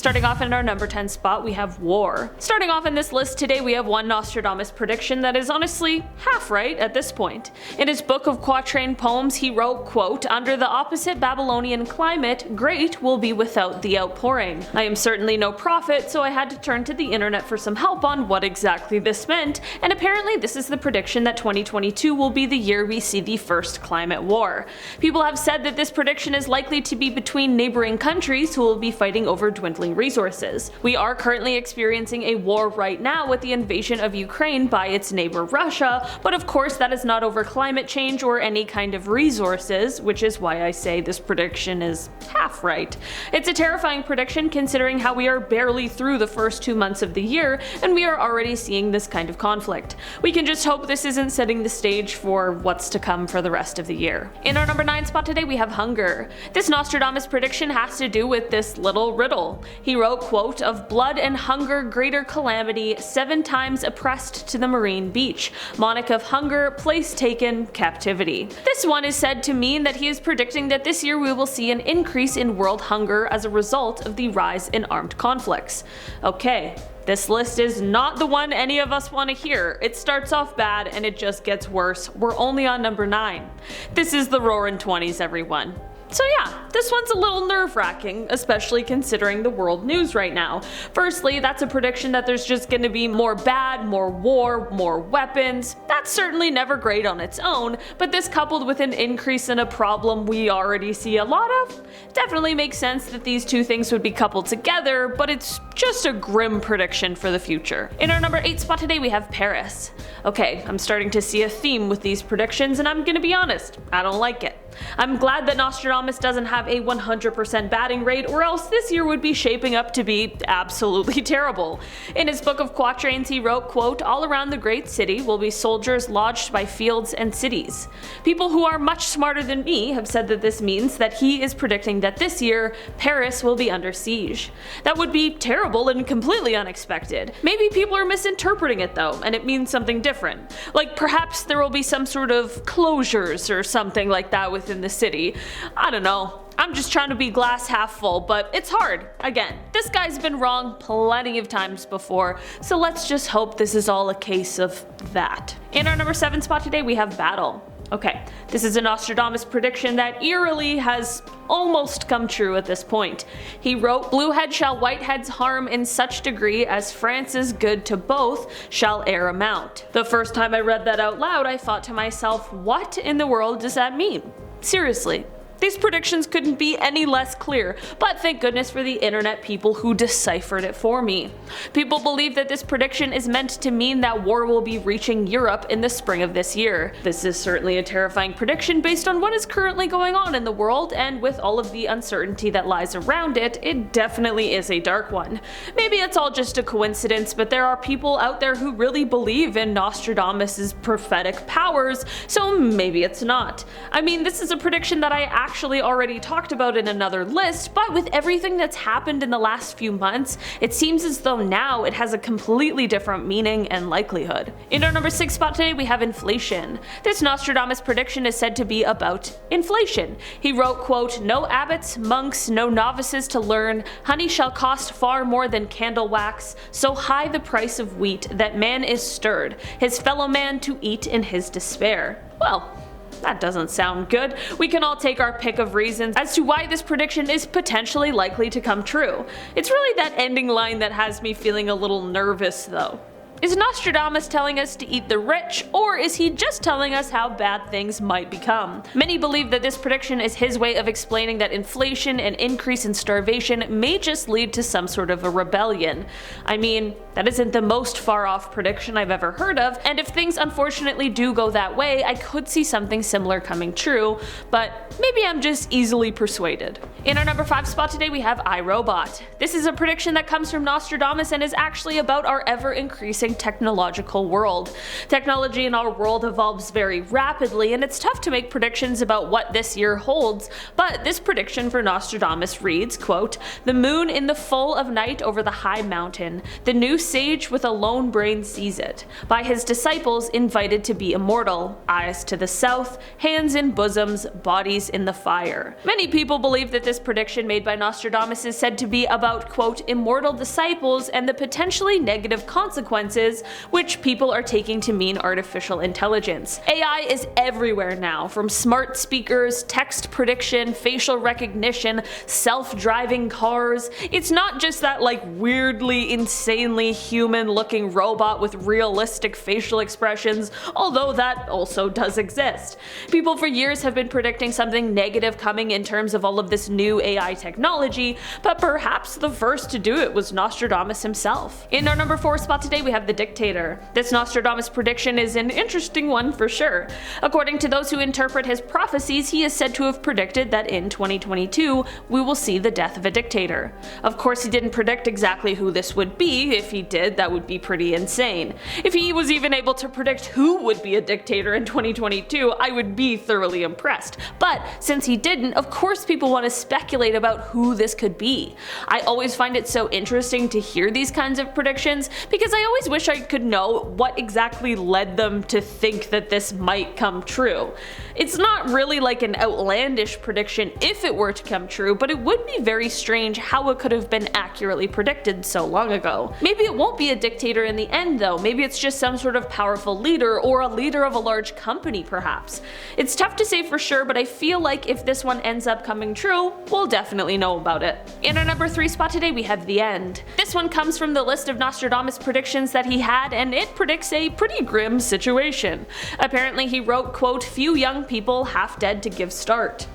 Starting off in our number 10 spot, we have war. Starting off in this list today, we have one Nostradamus prediction that is honestly half right at this point. In his book of quatrain poems, he wrote, quote, "Under the opposite Babylonian climate, great will be without the outpouring." I am certainly no prophet, so I had to turn to the internet for some help on what exactly this meant, and apparently this is the prediction that 2022 will be the year we see the first climate war. People have said that this prediction is likely to be between neighboring countries who will be fighting over dwindling resources. We are currently experiencing a war right now with the invasion of Ukraine by its neighbor Russia, but of course that is not over climate change or any kind of resources, which is why I say this prediction is half right. It's a terrifying prediction considering how we are barely through the first 2 months of the year and we are already seeing this kind of conflict. We can just hope this isn't setting the stage for what's to come for the rest of the year. In our number 9 spot today we have hunger. This Nostradamus prediction has to do with this little riddle. He wrote, quote, "Of blood and hunger greater calamity, 7 times oppressed to the marine beach. Monarch of hunger, place taken, captivity." This one is said to mean that he is predicting that this year we will see an increase in world hunger as a result of the rise in armed conflicts. Okay. This list is not the one any of us want to hear. It starts off bad and it just gets worse. We're only on number 9. This is the roaring 20s, everyone. So yeah, this one's a little nerve-wracking, especially considering the world news right now. Firstly, that's a prediction that there's just gonna be more bad, more war, more weapons. That's certainly never great on its own, but this coupled with an increase in a problem we already see a lot of, definitely makes sense that these two things would be coupled together, but it's just a grim prediction for the future. In our number 8 spot today we have Paris. Okay, I'm starting to see a theme with these predictions and I'm gonna be honest, I don't like it. I'm glad that Nostradamus doesn't have a 100% batting rate, or else this year would be shaping up to be absolutely terrible. In his book of quatrains he wrote, quote, "All around the great city will be soldiers lodged by fields and cities." People who are much smarter than me have said that this means that he is predicting that this year Paris will be under siege. That would be terrible and completely unexpected. Maybe people are misinterpreting it though, and it means something different. Like perhaps there will be some sort of closures or something like that within the city. I don't know. I'm just trying to be glass half full, but it's hard. Again, this guy's been wrong plenty of times before, so let's just hope this is all a case of that. In our number 7 spot today we have battle. Okay, this is a Nostradamus prediction that eerily has almost come true at this point. He wrote, "Blue head shall white heads harm in such degree as France's good to both shall e'er amount." The first time I read that out loud I thought to myself, what in the world does that mean? Seriously. These predictions couldn't be any less clear, but thank goodness for the internet people who deciphered it for me. People believe that this prediction is meant to mean that war will be reaching Europe in the spring of this year. This is certainly a terrifying prediction based on what is currently going on in the world, and with all of the uncertainty that lies around it, it definitely is a dark one. Maybe it's all just a coincidence, but there are people out there who really believe in Nostradamus's prophetic powers, so maybe it's not. I mean, this is a prediction that I actually already talked about in another list, but with everything that's happened in the last few months, it seems as though now it has a completely different meaning and likelihood. In our number 6 spot today we have inflation. This Nostradamus prediction is said to be about inflation. He wrote, quote, "No abbots, monks, no novices to learn, honey shall cost far more than candle wax, so high the price of wheat that man is stirred, his fellow man to eat in his despair." Well, that doesn't sound good. We can all take our pick of reasons as to why this prediction is potentially likely to come true. It's really that ending line that has me feeling a little nervous though. Is Nostradamus telling us to eat the rich, or is he just telling us how bad things might become? Many believe that this prediction is his way of explaining that inflation and increase in starvation may just lead to some sort of a rebellion. I mean, that isn't the most far off prediction I've ever heard of, and if things unfortunately do go that way, I could see something similar coming true, but maybe I'm just easily persuaded. In our number 5 spot today we have iRobot. This is a prediction that comes from Nostradamus and is actually about our ever increasing evolving technological world. Technology in our world evolves very rapidly, and it's tough to make predictions about what this year holds, but this prediction for Nostradamus reads, quote, "The moon in the full of night over the high mountain, the new sage with a lone brain sees it, by his disciples invited to be immortal, eyes to the south, hands in bosoms, bodies in the fire." Many people believe that this prediction made by Nostradamus is said to be about, quote, immortal disciples and the potentially negative consequences, which people are taking to mean artificial intelligence. AI is everywhere now, from smart speakers, text prediction, facial recognition, self-driving cars. It's not just that weirdly, insanely human-looking robot with realistic facial expressions, although that also does exist. People for years have been predicting something negative coming in terms of all of this new AI technology, but perhaps the first to do it was Nostradamus himself. In our number 4 spot today we have the Dictator. This Nostradamus prediction is an interesting one for sure. According to those who interpret his prophecies, he is said to have predicted that in 2022 we will see the death of a dictator. Of course, he didn't predict exactly who this would be. If he did, that would be pretty insane. If he was even able to predict who would be a dictator in 2022, I would be thoroughly impressed. But since he didn't, of course people want to speculate about who this could be. I always find it so interesting to hear these kinds of predictions because I always wish I could know what exactly led them to think that this might come true. It's not really like an outlandish prediction if it were to come true, but it would be very strange how it could have been accurately predicted so long ago. Maybe it won't be a dictator in the end though, maybe it's just some sort of powerful leader or a leader of a large company perhaps. It's tough to say for sure, but I feel like if this one ends up coming true, we'll definitely know about it. In our number 3 spot today we have the end. This one comes from the list of Nostradamus predictions that he had, and it predicts a pretty grim situation. Apparently he wrote, quote, "Few young people half dead to give start."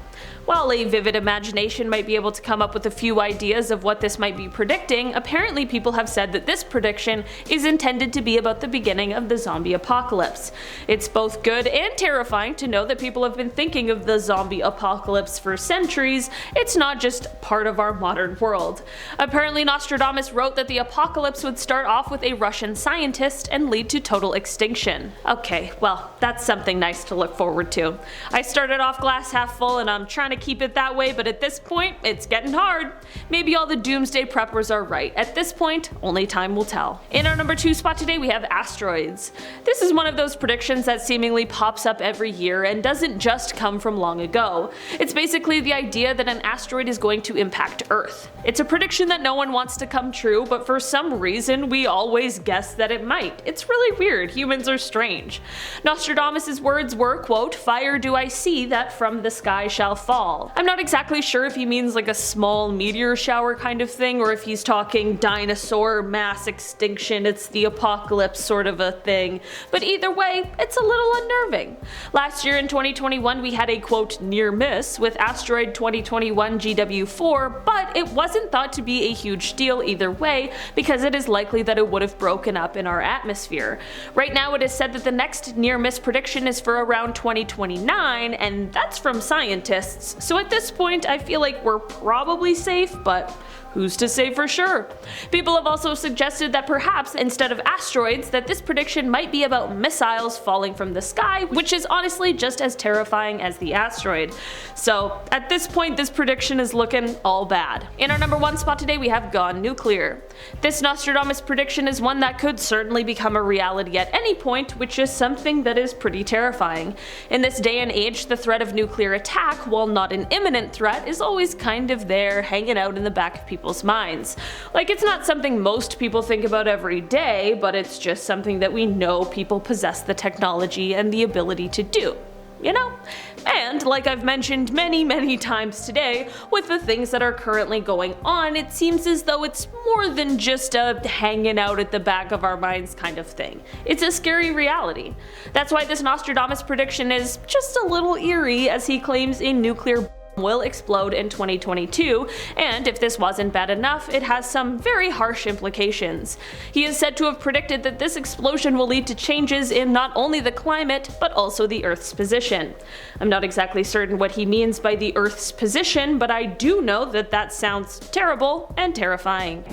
While a vivid imagination might be able to come up with a few ideas of what this might be predicting, apparently people have said that this prediction is intended to be about the beginning of the zombie apocalypse. It's both good and terrifying to know that people have been thinking of the zombie apocalypse for centuries. It's not just part of our modern world. Apparently Nostradamus wrote that the apocalypse would start off with a Russian scientist and lead to total extinction. Okay, well, that's something nice to look forward to. I started off glass half full and I'm trying to keep it that way, but at this point, it's getting hard. Maybe all the doomsday preppers are right. At this point, only time will tell. In our number 2 spot today, we have Asteroids. This is one of those predictions that seemingly pops up every year and doesn't just come from long ago. It's basically the idea that an asteroid is going to impact Earth. It's a prediction that no one wants to come true, but for some reason, we always guess that it might. It's really weird. Humans are strange. Nostradamus' words were, quote, "Fire do I see that from the sky shall fall." I'm not exactly sure if he means like a small meteor shower kind of thing, or if he's talking dinosaur mass extinction, it's the apocalypse sort of a thing, but either way, it's a little unnerving. Last year in 2021 we had a, quote, near miss with asteroid 2021 GW4, but it wasn't thought to be a huge deal either way because it is likely that it would have broken up in our atmosphere. Right now it is said that the next near miss prediction is for around 2029, and that's from scientists. So at this point, I feel like we're probably safe, but who's to say for sure? People have also suggested that perhaps instead of asteroids, that this prediction might be about missiles falling from the sky, which is honestly just as terrifying as the asteroid. So at this point, this prediction is looking all bad. In our number 1 spot today, we have gone nuclear. This Nostradamus prediction is one that could certainly become a reality at any point, which is something that is pretty terrifying. In this day and age, the threat of nuclear attack, while not an imminent threat, is always kind of there, hanging out in the back of people's minds. Like, it's not something most people think about every day, but it's just something that we know people possess the technology and the ability to do. You know? And like I've mentioned many times today, with the things that are currently going on, it seems as though it's more than just a hanging out at the back of our minds kind of thing. It's a scary reality. That's why this Nostradamus prediction is just a little eerie, as he claims a nuclear will explode in 2022, and if this wasn't bad enough, it has some very harsh implications. He is said to have predicted that this explosion will lead to changes in not only the climate, but also the Earth's position. I'm not exactly certain what he means by the Earth's position, but I do know that that sounds terrible and terrifying.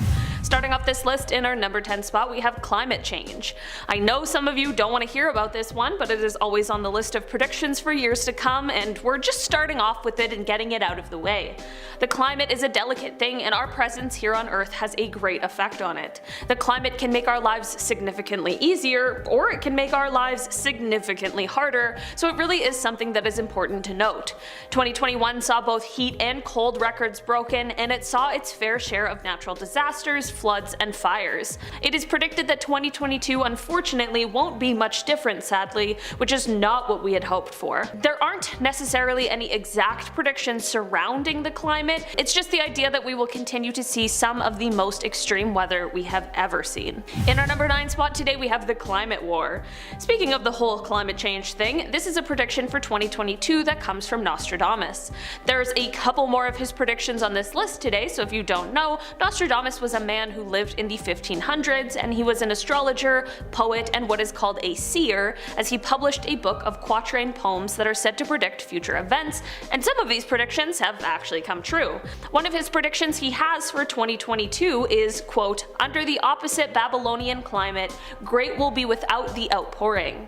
Starting off this list in our number 10 spot, we have climate change. I know some of you don't want to hear about this one, but it is always on the list of predictions for years to come, and we're just starting off with it and getting it out of the way. The climate is a delicate thing, and our presence here on Earth has a great effect on it. The climate can make our lives significantly easier, or it can make our lives significantly harder, so it really is something that is important to note. 2021 saw both heat and cold records broken, and it saw its fair share of natural disasters, floods, and fires. It is predicted that 2022 unfortunately won't be much different, sadly, which is not what we had hoped for. There aren't necessarily any exact predictions surrounding the climate, it's just the idea that we will continue to see some of the most extreme weather we have ever seen. In our number 9 spot today we have the climate war. Speaking of the whole climate change thing, this is a prediction for 2022 that comes from Nostradamus. There's a couple more of his predictions on this list today, so if you don't know, Nostradamus was a man who lived in the 1500s, and he was an astrologer, poet, and what is called a seer, as he published a book of quatrain poems that are said to predict future events, and some of these predictions have actually come true. One of his predictions he has for 2022 is, quote, "Under the opposite Babylonian climate, great will be without the outpouring."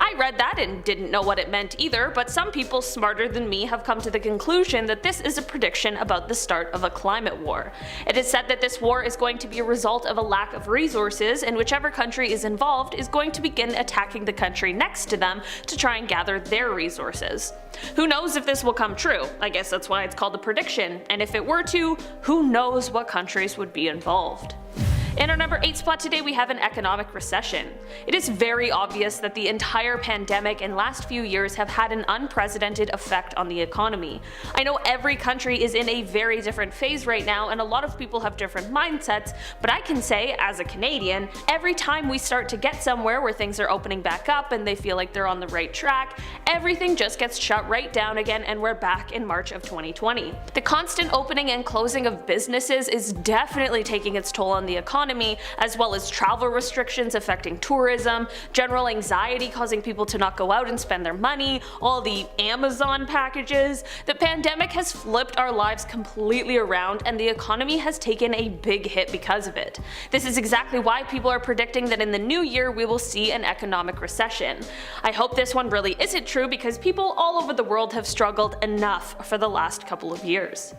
I read that and didn't know what it meant either, but some people smarter than me have come to the conclusion that this is a prediction about the start of a climate war. It is said that this war is going to be a result of a lack of resources, and whichever country is involved is going to begin attacking the country next to them to try and gather their resources. Who knows if this will come true? I guess that's why it's called a prediction, and if it were to, who knows what countries would be involved. In our number 8 spot today we have an economic recession. It is very obvious that the entire pandemic and last few years have had an unprecedented effect on the economy. I know every country is in a very different phase right now, and a lot of people have different mindsets, but I can say, as a Canadian, every time we start to get somewhere where things are opening back up and they feel like they're on the right track, everything just gets shut right down again and we're back in March of 2020. The constant opening and closing of businesses is definitely taking its toll on the economy, as well as travel restrictions affecting tourism, general anxiety causing people to not go out and spend their money, all the Amazon packages. The pandemic has flipped our lives completely around, and the economy has taken a big hit because of it. This is exactly why people are predicting that in the new year we will see an economic recession. I hope this one really isn't true, because people all over the world have struggled enough for the last couple of years.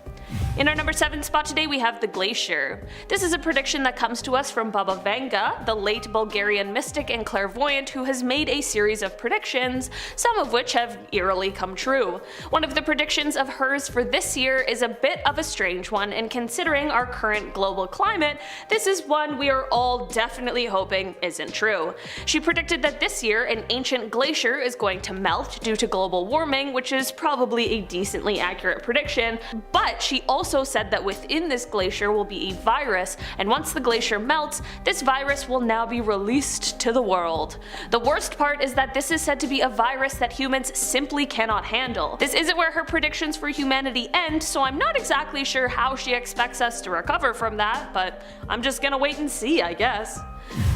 In our number 7 spot today we have the Glacier. This is a prediction that comes to us from Baba Vanga, the late Bulgarian mystic and clairvoyant who has made a series of predictions, some of which have eerily come true. One of the predictions of hers for this year is a bit of a strange one, and considering our current global climate, this is one we are all definitely hoping isn't true. She predicted that this year an ancient glacier is going to melt due to global warming, which is probably a decently accurate prediction, but she also said that within this glacier will be a virus, and once the glacier melts, this virus will now be released to the world. The worst part is that this is said to be a virus that humans simply cannot handle. This isn't where her predictions for humanity end, so I'm not exactly sure how she expects us to recover from that, but I'm just gonna wait and see, I guess.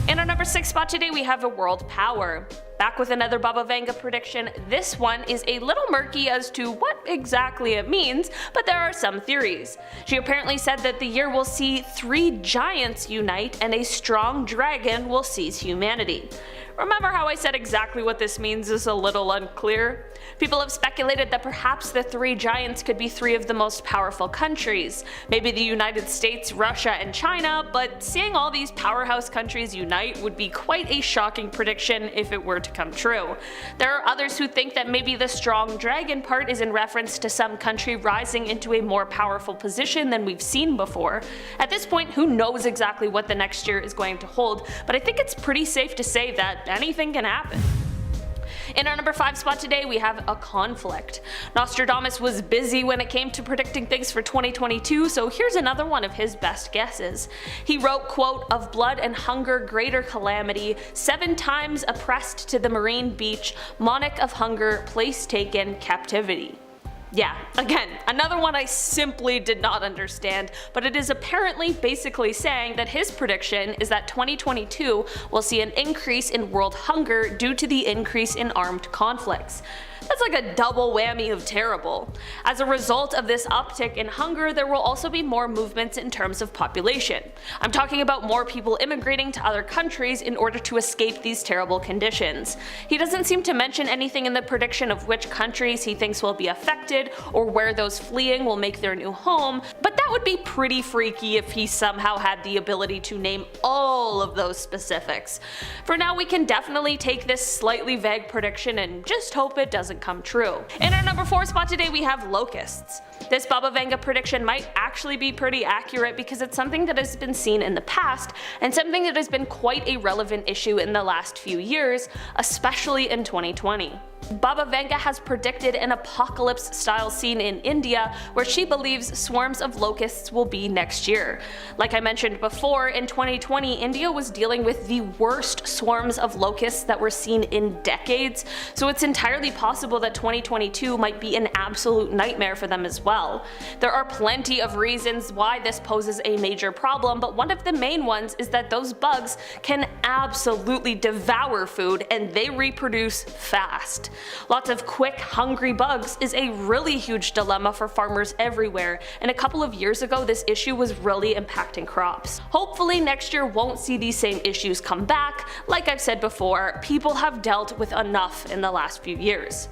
In our number 6 spot today we have a world power. Back with another Baba Vanga prediction. This one is a little murky as to what exactly it means, but there are some theories. She apparently said that the year will see 3 giants unite and a strong dragon will seize humanity. Remember how I said exactly what this means is a little unclear? People have speculated that perhaps the 3 giants could be 3 of the most powerful countries, maybe the United States, Russia, and China, but seeing all these powerhouse countries unite would be quite a shocking prediction if it were to come true. There are others who think that maybe the strong dragon part is in reference to some country rising into a more powerful position than we've seen before. At this point, who knows exactly what the next year is going to hold, but I think it's pretty safe to say that anything can happen. In our number 5 spot today we have a conflict. Nostradamus was busy when it came to predicting things for 2022, so here's another one of his best guesses. He wrote, quote, "Of blood and hunger greater calamity, 7 times oppressed to the marine beach, monarch of hunger, place taken, captivity." Yeah, again, another one I simply did not understand, but it is apparently basically saying that his prediction is that 2022 will see an increase in world hunger due to the increase in armed conflicts. That's like a double whammy of terrible. As a result of this uptick in hunger, there will also be more movements in terms of population. I'm talking about more people immigrating to other countries in order to escape these terrible conditions. He doesn't seem to mention anything in the prediction of which countries he thinks will be affected or where those fleeing will make their new home, but that would be pretty freaky if he somehow had the ability to name all of those specifics. For now, we can definitely take this slightly vague prediction and just hope it doesn't come true. In our number 4 spot today, we have Locusts. This Baba Vanga prediction might actually be pretty accurate because it's something that has been seen in the past and something that has been quite a relevant issue in the last few years, especially in 2020. Baba Vanga has predicted an apocalypse-style scene in India where she believes swarms of locusts will be next year. Like I mentioned before, in 2020 India was dealing with the worst swarms of locusts that were seen in decades, so it's entirely possible that 2022 might be an absolute nightmare for them as well. There are plenty of reasons why this poses a major problem, but one of the main ones is that those bugs can absolutely devour food and they reproduce fast. Lots of quick, hungry bugs is a really huge dilemma for farmers everywhere, and a couple of years ago this issue was really impacting crops. Hopefully next year won't see these same issues come back. Like I've said before, people have dealt with enough in the last few years.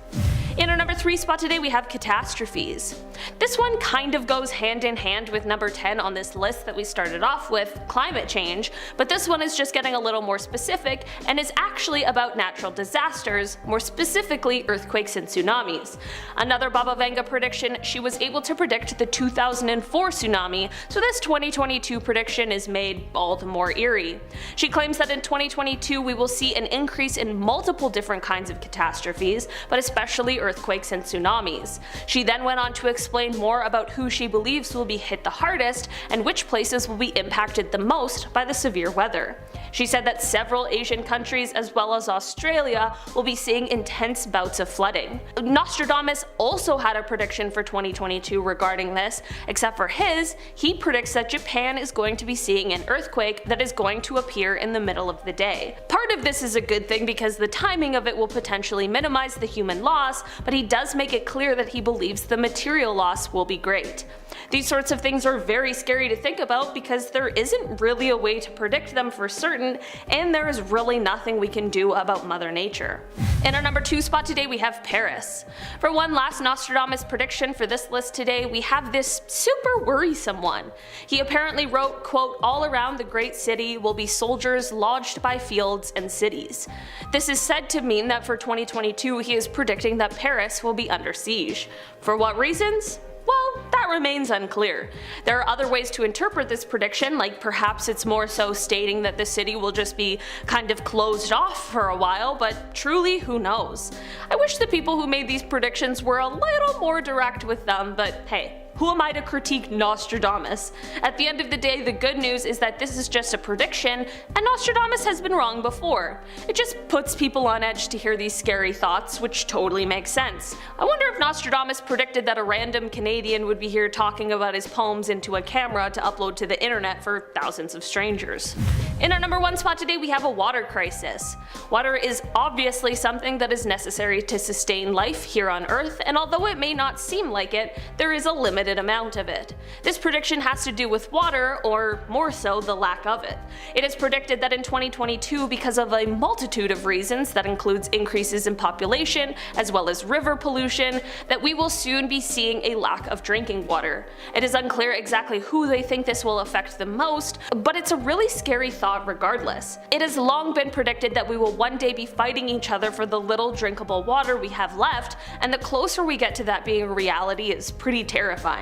In our number 3 spot today, we have Catastrophes. This one kind of goes hand in hand with number 10 on this list that we started off with, climate change, but this one is just getting a little more specific and is actually about natural disasters, more specifically earthquakes and tsunamis. Another Baba Vanga prediction, she was able to predict the 2004 tsunami, so this 2022 prediction is made all the more eerie. She claims that in 2022 we will see an increase in multiple different kinds of catastrophes, but especially earthquakes and tsunamis. She then went on to explain more about who she believes will be hit the hardest and which places will be impacted the most by the severe weather. She said that several Asian countries as well as Australia will be seeing intense bouts of flooding. Nostradamus also had a prediction for 2022 regarding this, except for his, he predicts that Japan is going to be seeing an earthquake that is going to appear in the middle of the day. Part of this is a good thing because the timing of it will potentially minimize the human loss, but he does make it clear that he believes the material loss will be great. These sorts of things are very scary to think about because there isn't really a way to predict them for certain, and there is really nothing we can do about Mother Nature. In our number 2 spot today, we have Paris. For one last Nostradamus prediction for this list today, we have this super worrisome one. He apparently wrote, quote, "All around the great city will be soldiers lodged by fields and cities." This is said to mean that for 2022 he is predicting that Paris will be under siege. For what reasons? Well, that remains unclear. There are other ways to interpret this prediction, like perhaps it's more so stating that the city will just be kind of closed off for a while, but truly, who knows? I wish the people who made these predictions were a little more direct with them, but hey, who am I to critique Nostradamus? At the end of the day, the good news is that this is just a prediction, and Nostradamus has been wrong before. It just puts people on edge to hear these scary thoughts, which totally makes sense. I wonder if Nostradamus predicted that a random Canadian would be here talking about his poems into a camera to upload to the internet for thousands of strangers. In our number 1 spot today, we have a water crisis. Water is obviously something that is necessary to sustain life here on Earth, and although it may not seem like it, there is a limited amount of it. This prediction has to do with water, or more so, the lack of it. It is predicted that in 2022, because of a multitude of reasons that includes increases in population as well as river pollution, that we will soon be seeing a lack of drinking water. It is unclear exactly who they think this will affect the most, but it's a really scary thought regardless. It has long been predicted that we will one day be fighting each other for the little drinkable water we have left, and the closer we get to that being a reality is pretty terrifying.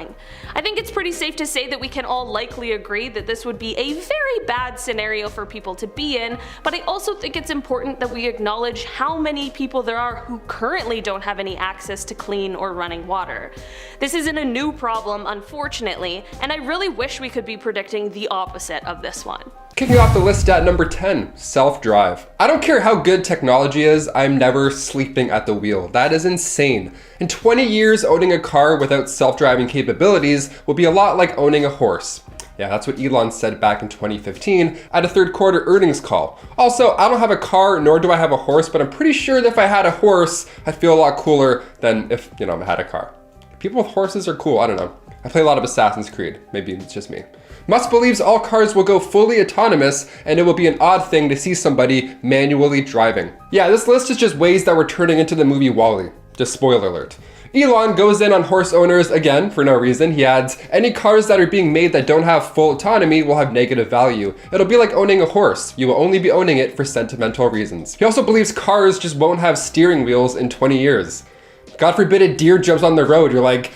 I think it's pretty safe to say that we can all likely agree that this would be a very bad scenario for people to be in, but I also think it's important that we acknowledge how many people there are who currently don't have any access to clean or running water. This isn't a new problem, unfortunately, and I really wish we could be predicting the opposite of this one. Kicking off the list at number 10, self-drive. I don't care how good technology is, I'm never sleeping at the wheel. That is insane. In 20 years, owning a car without self-driving capabilities will be a lot like owning a horse. Yeah, that's what Elon said back in 2015 at a third quarter earnings call. Also, I don't have a car, nor do I have a horse, but I'm pretty sure that if I had a horse, I'd feel a lot cooler than if, I had a car. People with horses are cool, I don't know. I play a lot of Assassin's Creed, maybe it's just me. Musk believes all cars will go fully autonomous, and it will be an odd thing to see somebody manually driving. Yeah, this list is just ways that we're turning into the movie WALL-E. Just spoiler alert. Elon goes in on horse owners again for no reason. He adds, any cars that are being made that don't have full autonomy will have negative value. It'll be like owning a horse. You will only be owning it for sentimental reasons. He also believes cars just won't have steering wheels in 20 years. God forbid a deer jumps on the road. You're like,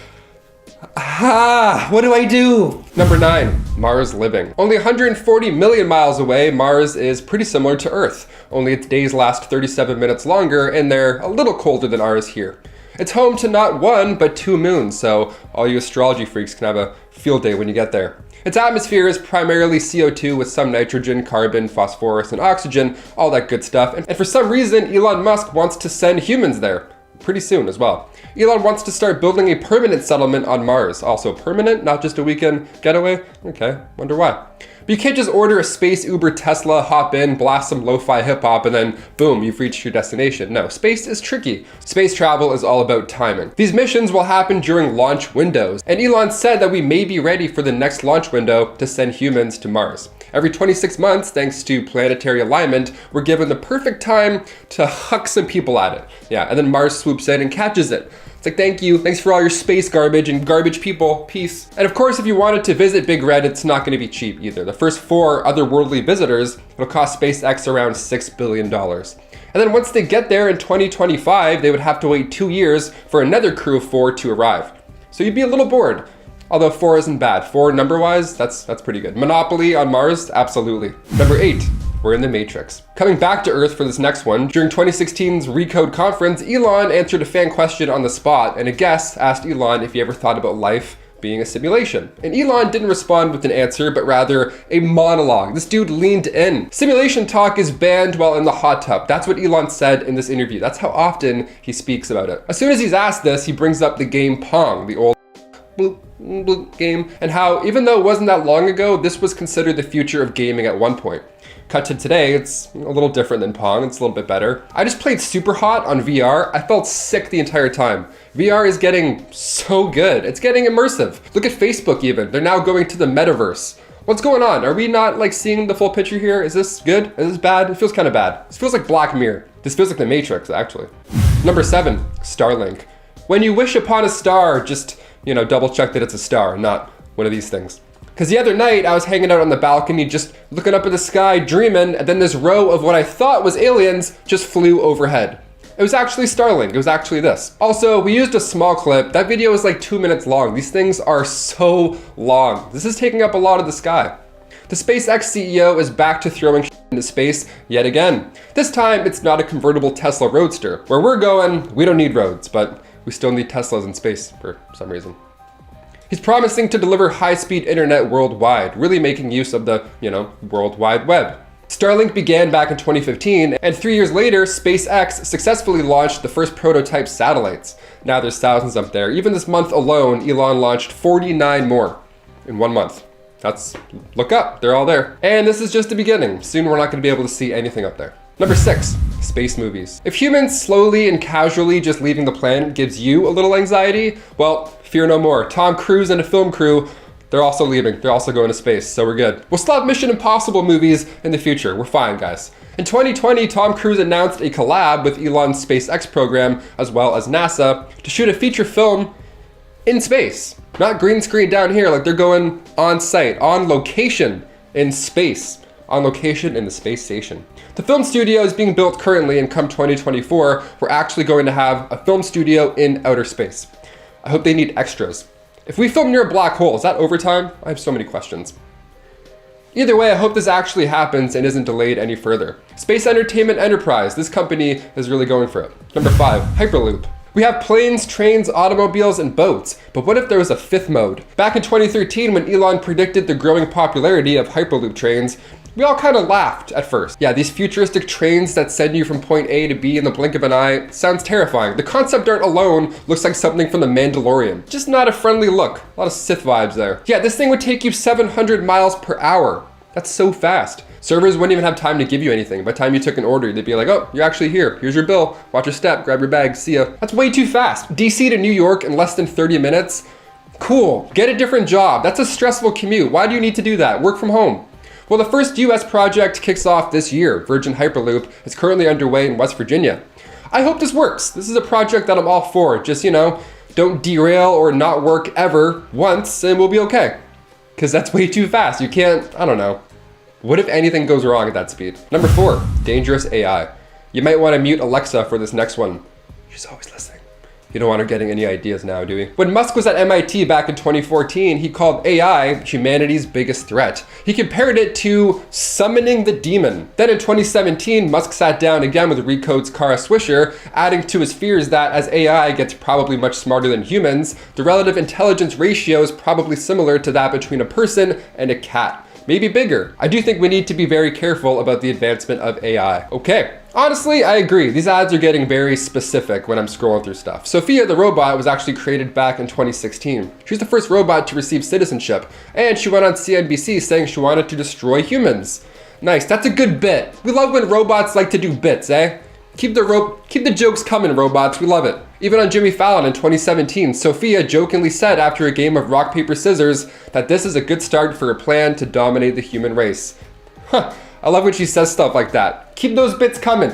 what do I do? Number 9, Mars living. Only 140 million miles away, Mars is pretty similar to Earth. Only its days last 37 minutes longer, and they're a little colder than ours here. It's home to not one, but 2 moons, so all you astrology freaks can have a field day when you get there. Its atmosphere is primarily CO2 with some nitrogen, carbon, phosphorus, and oxygen, all that good stuff. And for some reason, Elon Musk wants to send humans there. Pretty soon as well. Elon wants to start building a permanent settlement on Mars. Also permanent, not just a weekend getaway? Okay, wonder why. But you can't just order a space Uber Tesla, hop in, blast some lo-fi hip-hop, and then boom, you've reached your destination. No, space is tricky. Space travel is all about timing. These missions will happen during launch windows, and Elon said that we may be ready for the next launch window to send humans to Mars. Every 26 months, thanks to planetary alignment, we're given the perfect time to huck some people at it. Yeah, and then Mars swoops in and catches it. It's like, thank you, thanks for all your space garbage and garbage people, peace. And of course, if you wanted to visit Big Red, it's not gonna be cheap either. The first 4 otherworldly visitors, it'll cost SpaceX around $6 billion. And then once they get there in 2025, they would have to wait 2 years for another crew of 4 to arrive. So you'd be a little bored. Although 4 isn't bad. 4 number-wise, that's pretty good. Monopoly on Mars, absolutely. Number 8, we're in the Matrix. Coming back to Earth for this next one, during 2016's Recode conference, Elon answered a fan question on the spot, and a guest asked Elon if he ever thought about life being a simulation. And Elon didn't respond with an answer, but rather a monologue. This dude leaned in. Simulation talk is banned while in the hot tub. That's what Elon said in this interview. That's how often he speaks about it. As soon as he's asked this, he brings up the game Pong, the old bloop game, and how even though it wasn't that long ago, this was considered the future of gaming at one point. Cut to today, it's a little different than Pong, it's a little bit better. I just played Super Hot on VR. I felt sick the entire time. VR is getting so good. It's getting immersive. Look at Facebook even. They're now going to the metaverse. What's going on? Are we not like seeing the full picture here? Is this good? Is this bad? It feels kind of bad. This feels like Black Mirror. This feels like the Matrix, actually. Number 7, Starlink. When you wish upon a star, just, double check that it's a star, not one of these things. Because the other night, I was hanging out on the balcony, just looking up at the sky, dreaming, and then this row of what I thought was aliens just flew overhead. It was actually Starlink. It was actually this. Also, we used a small clip. That video is like 2 minutes long. These things are so long. This is taking up a lot of the sky. The SpaceX CEO is back to throwing shit into space yet again. This time, it's not a convertible Tesla Roadster. Where we're going, we don't need roads, but we still need Teslas in space for some reason. He's promising to deliver high-speed internet worldwide, really making use of the, World Wide Web. Starlink began back in 2015, and 3 years later, SpaceX successfully launched the first prototype satellites. Now there's thousands up there. Even this month alone, Elon launched 49 more in 1 month. Look up, they're all there. And this is just the beginning. Soon we're not gonna be able to see anything up there. Number 6, space movies. If humans slowly and casually just leaving the planet gives you a little anxiety, well, fear no more. Tom Cruise and a film crew, they're also leaving. They're also going to space, so we're good. We'll still have Mission Impossible movies in the future. We're fine, guys. In 2020, Tom Cruise announced a collab with Elon's SpaceX program, as well as NASA, to shoot a feature film in space. Not green screen down here, like they're going on site, on location in space. On location in the space station. The film studio is being built currently, and come 2024, we're actually going to have a film studio in outer space. I hope they need extras. If we film near a black hole, is that overtime? I have so many questions. Either way, I hope this actually happens and isn't delayed any further. Space Entertainment Enterprise, this company is really going for it. Number 5, Hyperloop. We have planes, trains, automobiles, and boats, but what if there was a 5th mode? Back in 2013, when Elon predicted the growing popularity of Hyperloop trains, We all kind of laughed at first. Yeah, these futuristic trains that send you from point A to B in the blink of an eye sounds terrifying. The concept art alone looks like something from The Mandalorian. Just not a friendly look. A lot of Sith vibes there. Yeah, this thing would take you 700 miles per hour. That's so fast. Servers wouldn't even have time to give you anything. By the time you took an order, they'd be like, oh, you're actually here. Here's your bill. Watch your step. Grab your bag. See ya. That's way too fast. DC to New York in less than 30 minutes. Cool. Get a different job. That's a stressful commute. Why do you need to do that? Work from home. Well, the first US project kicks off this year. Virgin Hyperloop is currently underway in West Virginia. I hope this works. This is a project that I'm all for. Just, don't derail or not work ever once and we'll be okay. Because that's way too fast. You can't, I don't know. What if anything goes wrong at that speed? Number 4, dangerous AI. You might want to mute Alexa for this next one. She's always listening. You don't want her getting any ideas now, do we? When Musk was at MIT back in 2014, he called AI humanity's biggest threat. He compared it to summoning the demon. Then in 2017, Musk sat down again with Recode's Kara Swisher, adding to his fears that as AI gets probably much smarter than humans, the relative intelligence ratio is probably similar to that between a person and a cat. Maybe bigger. I do think we need to be very careful about the advancement of AI. Okay. Honestly, I agree. These ads are getting very specific when I'm scrolling through stuff. Sophia the robot was actually created back in 2016. She's the first robot to receive citizenship, and she went on CNBC saying she wanted to destroy humans. Nice, that's a good bit. We love when robots like to do bits, eh? Keep the jokes coming, robots. We love it. Even on Jimmy Fallon in 2017, Sophia jokingly said after a game of rock, paper, scissors that this is a good start for a plan to dominate the human race. Huh. I love when she says stuff like that. Keep those bits coming.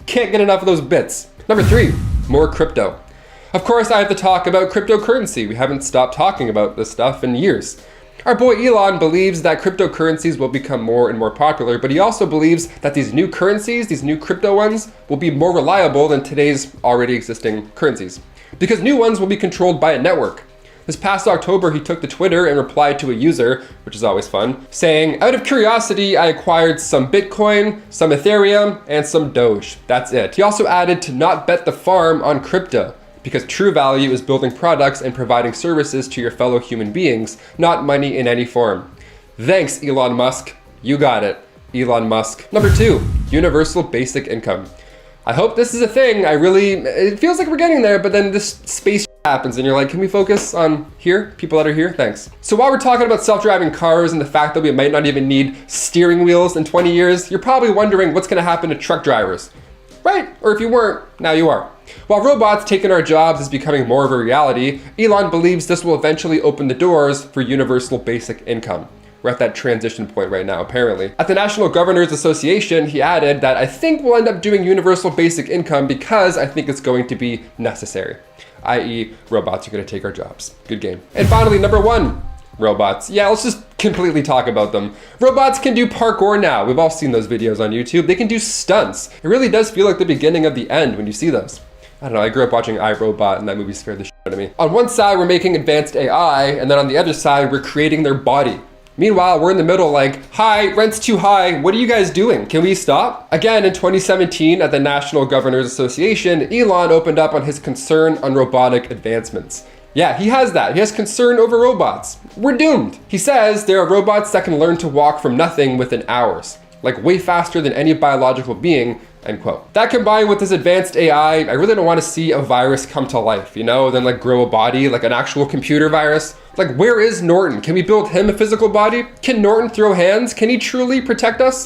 Can't get enough of those bits. Number 3, more crypto. Of course, I have to talk about cryptocurrency. We haven't stopped talking about this stuff in years. Our boy Elon believes that cryptocurrencies will become more and more popular, but he also believes that these new currencies, these new crypto ones, will be more reliable than today's already existing currencies. Because new ones will be controlled by a network. This past October, he took to Twitter and replied to a user, which is always fun, saying, out of curiosity, I acquired some Bitcoin, some Ethereum, and some Doge. That's it. He also added to not bet the farm on crypto, because true value is building products and providing services to your fellow human beings, not money in any form. Thanks, Elon Musk. You got it, Elon Musk. Number 2, universal basic income. I hope this is a thing. It feels like we're getting there, but then this space happens and you're like, can we focus on here? People that are here? Thanks. So while we're talking about self-driving cars and the fact that we might not even need steering wheels in 20 years, you're probably wondering what's gonna happen to truck drivers. Right? Or if you weren't, now you are. While robots taking our jobs is becoming more of a reality, Elon believes this will eventually open the doors for universal basic income. We're at that transition point right now, apparently. At the National Governors Association, he added that I think we'll end up doing universal basic income because I think it's going to be necessary. I.e., robots are going to take our jobs. Good game. And finally, number 1, robots. Yeah, let's just completely talk about them. Robots can do parkour now. We've all seen those videos on YouTube. They can do stunts. It really does feel like the beginning of the end when you see those. I don't know, I grew up watching iRobot and that movie scared the shit out of me. On one side, we're making advanced AI, and then on the other side, we're creating their body. Meanwhile, we're in the middle like, hi, rent's too high. What are you guys doing? Can we stop? Again, in 2017 at the National Governors Association, Elon opened up on his concern on robotic advancements. Yeah, he has that. He has concern over robots. We're doomed. He says there are robots that can learn to walk from nothing within hours, like way faster than any biological being, end quote. That combined with this advanced AI, I really don't want to see a virus come to life, then like grow a body, like an actual computer virus. Like, where is Norton? Can we build him a physical body? Can Norton throw hands? Can he truly protect us?